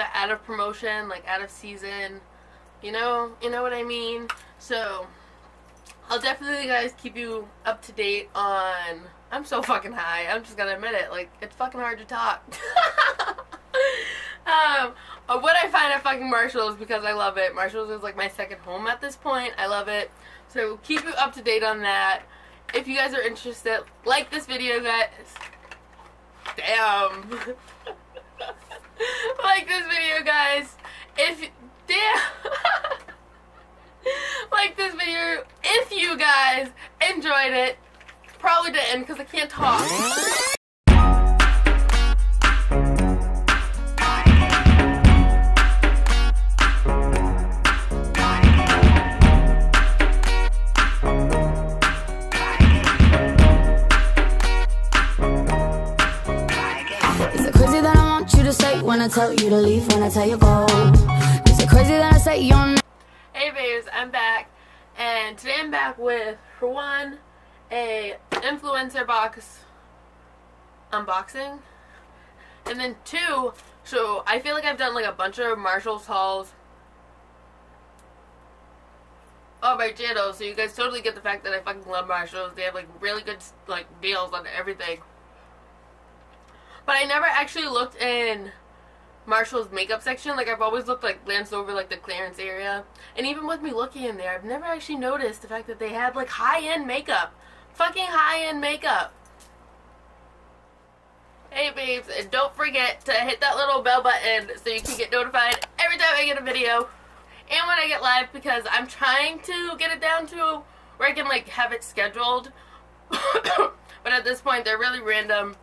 out of promotion, like out of season. You know what I mean? So I'll definitely, guys, keep you up to date on. I'm so fucking high. I'm just gonna admit it. Like, it's fucking hard to talk. What I find at fucking Marshall's, because I love it. Marshall's is like my second home at this point. I love it. So keep you up to date on that. If you guys are interested, like this video, guys. Damn. Like this video, guys. Like this video if you guys enjoyed it. Probably didn't because I can't talk. When I tell you to leave, when I tell you go, is it crazy that I say you're Hey babes, I'm back, and today I'm back with, for one, a Influencer box unboxing, and then two, so I feel like I've done like a bunch of Marshall's hauls on my channel, so you guys totally get the fact that I fucking love Marshall's. They have like really good like deals on everything. But I never actually looked in Marshall's makeup section. Like, I've always looked, like, glanced over, like, the clearance area. And even with me looking in there, I've never actually noticed the fact that they had, like, high-end makeup. Fucking high-end makeup. Hey, babes, and don't forget to hit that little bell button so you can get notified every time I get a video. And when I get live, because I'm trying to get it down to where I can, like, have it scheduled. But at this point, they're really random.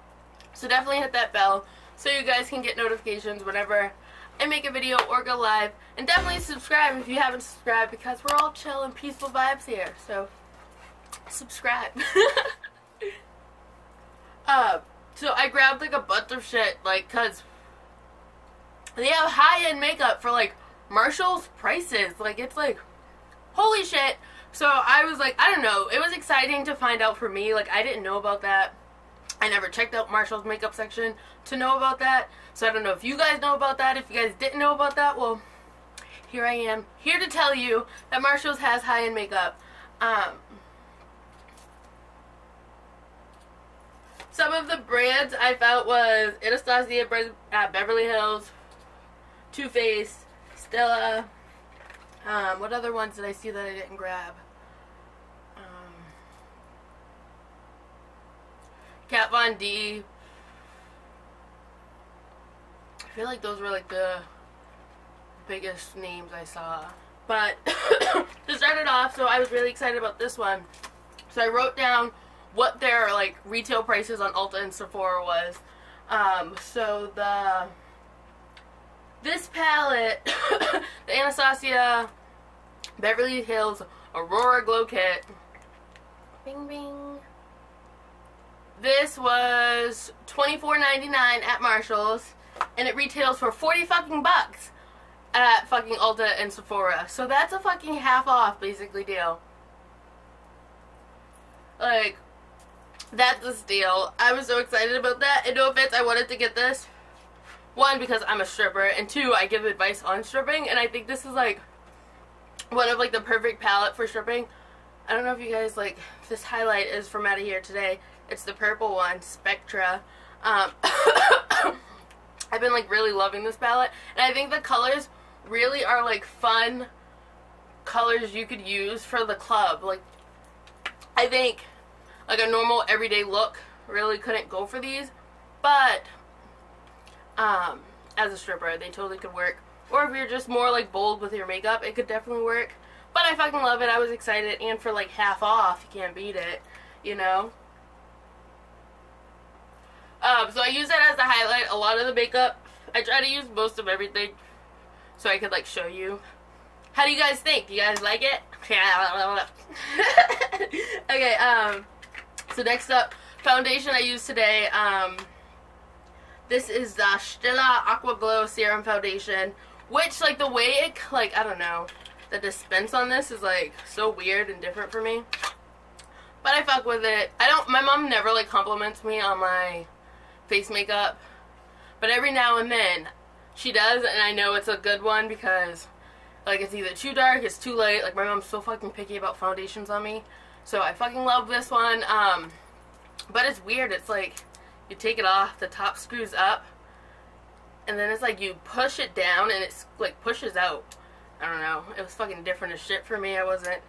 So definitely hit that bell so you guys can get notifications whenever I make a video or go live. And definitely subscribe if you haven't subscribed, because we're all chill and peaceful vibes here. So subscribe. So I grabbed like a bunch of shit, like, cause they have high-end makeup for like Marshall's prices. Like, it's like, holy shit. So I was like, I don't know. It was exciting to find out for me. Like, I didn't know about that. I never checked out Marshall's makeup section to know about that. So I don't know if you guys know about that. If you guys didn't know about that, well, here I am. Here to tell you that Marshall's has high-end makeup. Some of the brands I found was Anastasia, Beverly Hills, Too Faced, Stila. What other ones did I see that I didn't grab? Kat Von D. I feel like those were like the biggest names I saw. But to start it off, so I was really excited about this one. So I wrote down what their like retail prices on Ulta and Sephora was. So this palette, the Anastasia Beverly Hills Aurora Glow Kit. Bing bing. This was $24.99 at Marshall's, and it retails for 40 fucking bucks at fucking Ulta and Sephora. So that's a fucking half off basically deal. Like, that's a steal. I was so excited about that. And no offense, I wanted to get this. One, because I'm a stripper, and two, I give advice on stripping, and I think this is like one of like the perfect palette for stripping. I don't know if you guys like, this highlight is from out of here today. It's the purple one, Spectra. I've been like really loving this palette, and I think the colors really are like fun colors you could use for the club. Like, I think like a normal everyday look really couldn't go for these, but as a stripper they totally could work. Or if you're just more like bold with your makeup, it could definitely work. But I fucking love it. I was excited, and for like half off, you can't beat it, you know. So I use that as a highlight. A lot of the makeup, I try to use most of everything so I could like show you. How do you guys think? You guys like it? Okay, so next up, foundation I used today. This is the Stila Aqua Glow Serum Foundation, which like the way it, like, I don't know, the dispense on this is like so weird and different for me. But I fuck with it. My mom never like compliments me on my face makeup, but every now and then she does, and I know it's a good one because, like, it's either too dark, it's too light. Like, my mom's so fucking picky about foundations on me. So I fucking love this one. But it's weird. It's like, you take it off, the top screws up, and then it's like you push it down, and it's, like, pushes out. I don't know. It was fucking different as shit for me. I wasn't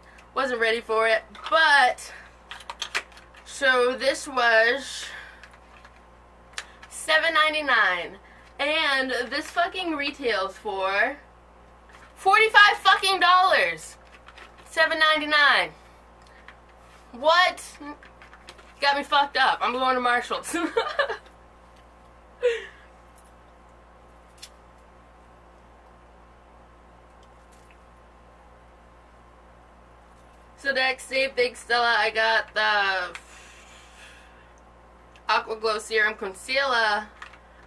ready for it. But, so this was $7.99. And this fucking retails for $45 fucking dollars. $7.99. What? Got me fucked up. I'm going to Marshall's. So next, same thing, Stila. I got the Aqua Glow Serum Concealer.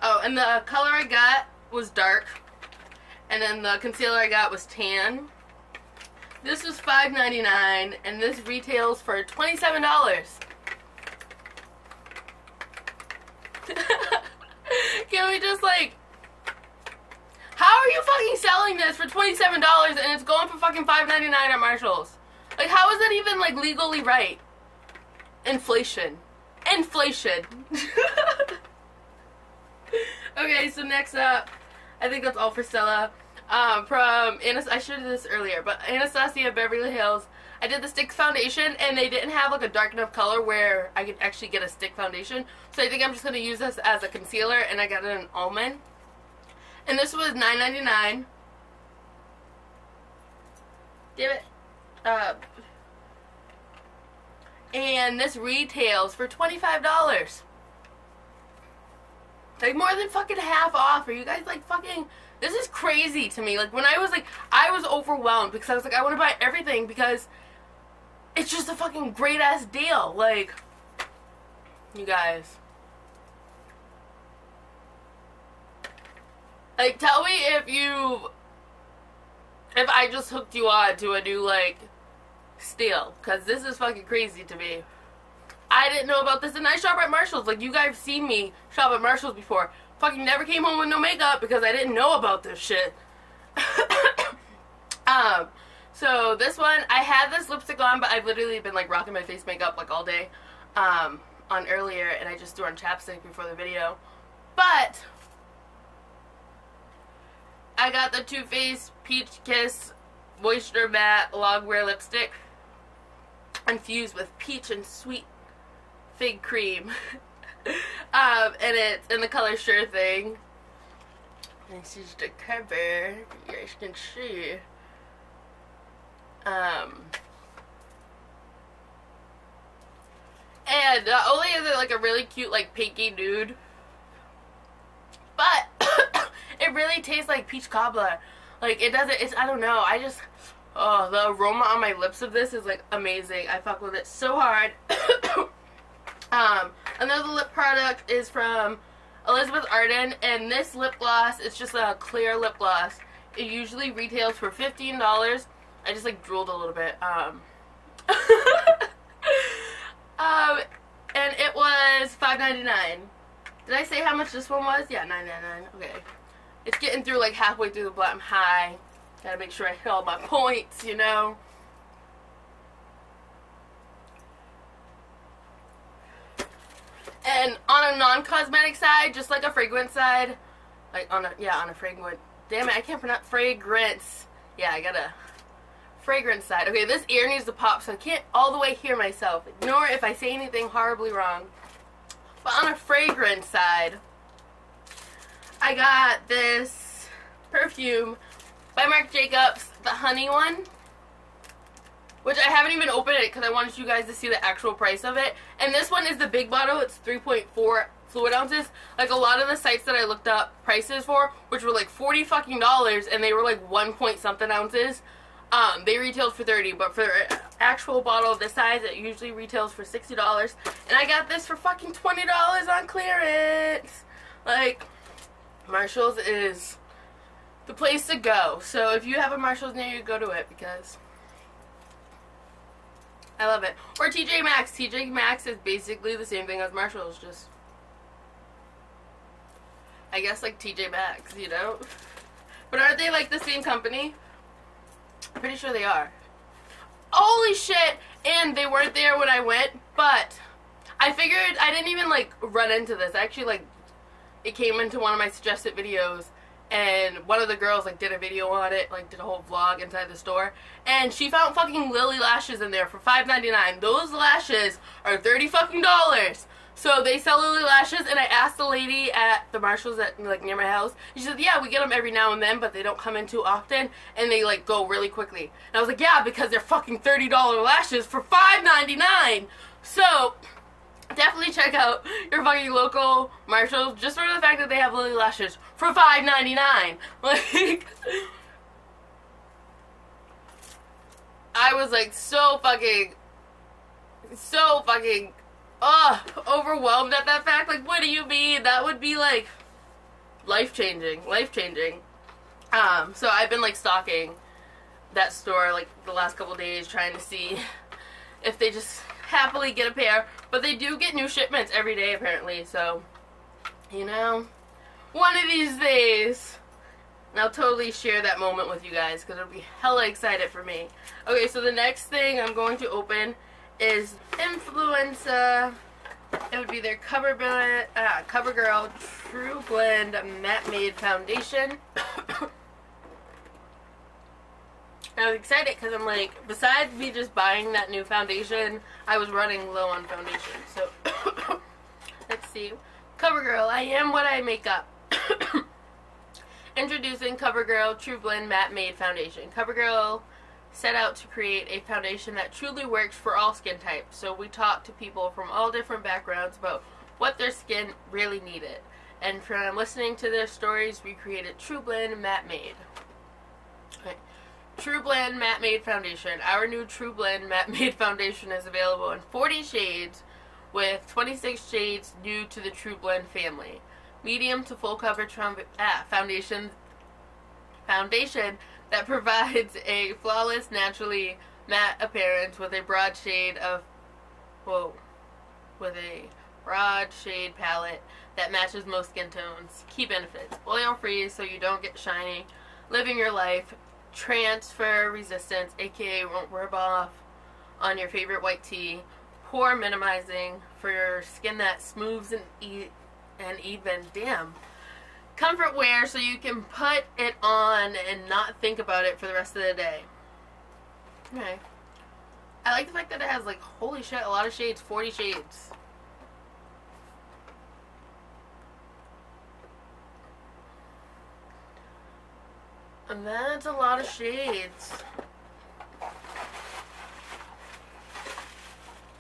Oh, and the color I got was dark. And then the concealer I got was tan. This was $5.99, and this retails for $27. Can we just, like... How are you fucking selling this for $27 and it's going for fucking $5.99 at Marshall's? Like, how is that even, like, legally right? Inflation. Inflation. Okay, so next up, I think that's all for Stila. From I showed you this earlier, but Anastasia, Beverly Hills. I did the stick foundation, and they didn't have, like, a dark enough color where I could actually get a stick foundation. So I think I'm just going to use this as a concealer, and I got it in almond. And this was $9.99. Damn it. And this retails for $25. Like, more than fucking half off. Are you guys, like, fucking... This is crazy to me. Like, when I was, like... I was overwhelmed because I was like, I want to buy everything because it's just a fucking great-ass deal. Like, you guys. Like, tell me if you... If I just hooked you on to a new, like, steal. Because this is fucking crazy to me. I didn't know about this, and I shop at Marshall's. Like, you guys have seen me shop at Marshall's before. Fucking never came home with no makeup because I didn't know about this shit. So this one, I had this lipstick on, but I've literally been, like, rocking my face makeup, like, all day, on earlier, and I just threw on chapstick before the video. But I got the Too Faced Peach Kiss Moisture Matte Longwear Lipstick infused with peach and sweet fig cream. And it's in the color Sure Thing. This is the cover, you guys can see. And not only is it like a really cute, like, pinky nude, but it really tastes like peach cobbler. Like, it doesn't, it's, I don't know, I just, oh, the aroma on my lips of this is, like, amazing. I fuck with it so hard. Another lip product is from Elizabeth Arden, and this lip gloss is just a clear lip gloss. It usually retails for $15. I just, like, drooled a little bit. And it was $5.99. Did I say how much this one was? Yeah, $9.99. Okay. It's getting through, like, halfway through the bottom high. Gotta make sure I hit all my points, you know. And on a non-cosmetic side, just like a fragrance side, like on a fragrance, damn it, I can't pronounce fragrance. Yeah, I got a fragrance side. Okay, this ear needs to pop, so I can't all the way hear myself. Ignore if I say anything horribly wrong. But on a fragrance side, I got this perfume by Marc Jacobs, the honey one. Which I haven't even opened it because I wanted you guys to see the actual price of it. And this one is the big bottle. It's 3.4 fluid ounces. Like, a lot of the sites that I looked up prices for, which were like $40 fucking dollars, and they were like 1 point something ounces, they retailed for $30. But for an actual bottle of this size, it usually retails for $60. And I got this for fucking $20 on clearance. Like, Marshall's is the place to go. So if you have a Marshall's near you, go to it because I love it. Or TJ Maxx. TJ Maxx is basically the same thing as Marshall's, just I guess like TJ Maxx, you know? But aren't they like the same company? I'm pretty sure they are. Holy shit! And they weren't there when I went, but I figured I didn't even like run into this. Actually, like, it came into one of my suggested videos, and one of the girls like did a video on it, like did a whole vlog inside the store, and she found fucking Lily lashes in there for $5.99. Those lashes are $30 fucking dollars. So they sell Lily lashes, and I asked the lady at the Marshalls at like near my house. She said, yeah, we get them every now and then, but they don't come in too often, and they like go really quickly. And I was like, yeah, because they're fucking $30 lashes for $5.99. So definitely check out your fucking local Marshalls just for the fact that they have Lily lashes for $5.99. Like, I was like so fucking overwhelmed at that fact. Like, what do you mean? That would be like life-changing. So I've been like stalking that store like the last couple days, trying to see if they just happily get a pair. But they do get new shipments every day apparently, so you know, one of these days and I'll totally share that moment with you guys, because it'll be hella excited for me. Okay, so the next thing I'm going to open is Influenster. It would be their Covergirl Trublend Matte Made Foundation. I was excited because I'm like, besides me just buying that new foundation, I was running low on foundation. So, let's see. Covergirl, I am what I make up. Introducing Covergirl Trublend Matte Made Foundation. Covergirl set out to create a foundation that truly works for all skin types. So we talked to people from all different backgrounds about what their skin really needed. And from listening to their stories, we created Trublend Matte Made. Okay. Trublend Matte Made Foundation. Our new Trublend Matte Made Foundation is available in 40 shades, with 26 shades new to the Trublend family. Medium to full coverage foundation that provides a flawless, naturally matte appearance with a broad shade palette that matches most skin tones. Key benefits: oil free so you don't get shiny, living your life, transfer resistance, aka won't rub off on your favorite white tee, pore minimizing for your skin that smooths and even. Damn. Comfort wear so you can put it on and not think about it for the rest of the day. Okay. I like the fact that it has, like, holy shit, a lot of shades. 40 shades. And that's a lot of shades.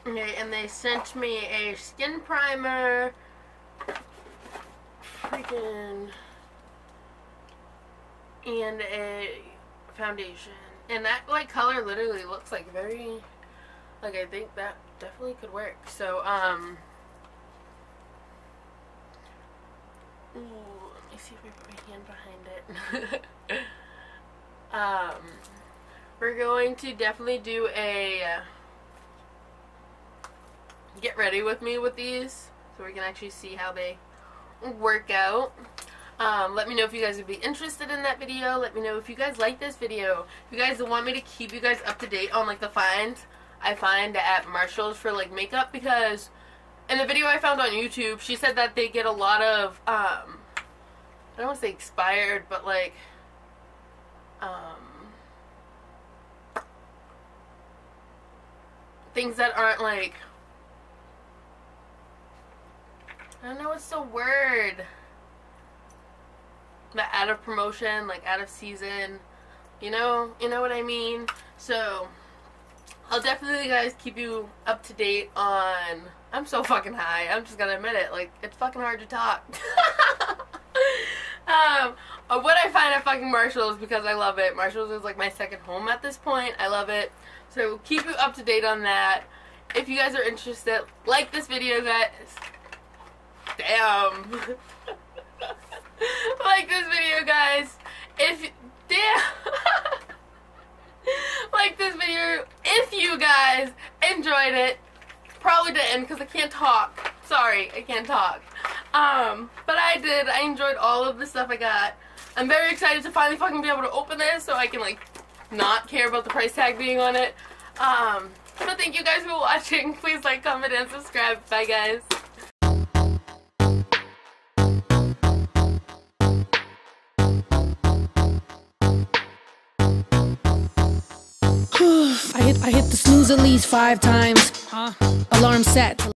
Okay, and they sent me a skin primer, and a foundation. And that, like, color literally looks like very, like, I think that definitely could work. So, ooh, let me see if I put my hand behind it. We're going to definitely do a get ready with me with these, so we can actually see how they work out. Let me know if you guys would be interested in that video. Let me know if you guys like this video. If you guys want me to keep you guys up to date on, like, the finds I find at Marshalls for, like, makeup, because in the video I found on YouTube, she said that they get a lot of, I don't want to say expired, but, like, things that aren't, like, I don't know what's the word. But out of promotion, like out of season. You know what I mean? So I'll definitely, guys, keep you up to date on. I'm so fucking high. I'm just gonna admit it. Like, it's fucking hard to talk. What I find at fucking Marshalls, because I love it. Marshalls is like my second home at this point. I love it. So keep you up to date on that. If you guys are interested, like this video, guys. Damn. Like this video, guys. Like this video if you guys enjoyed it. Probably didn't, because I can't talk. Sorry, I can't talk. But I did. I enjoyed all of the stuff I got. I'm very excited to finally fucking be able to open this so I can, like, not care about the price tag being on it. But thank you guys for watching. Please like, comment, and subscribe. Bye, guys. I hit the snooze at least 5 times. Alarm set.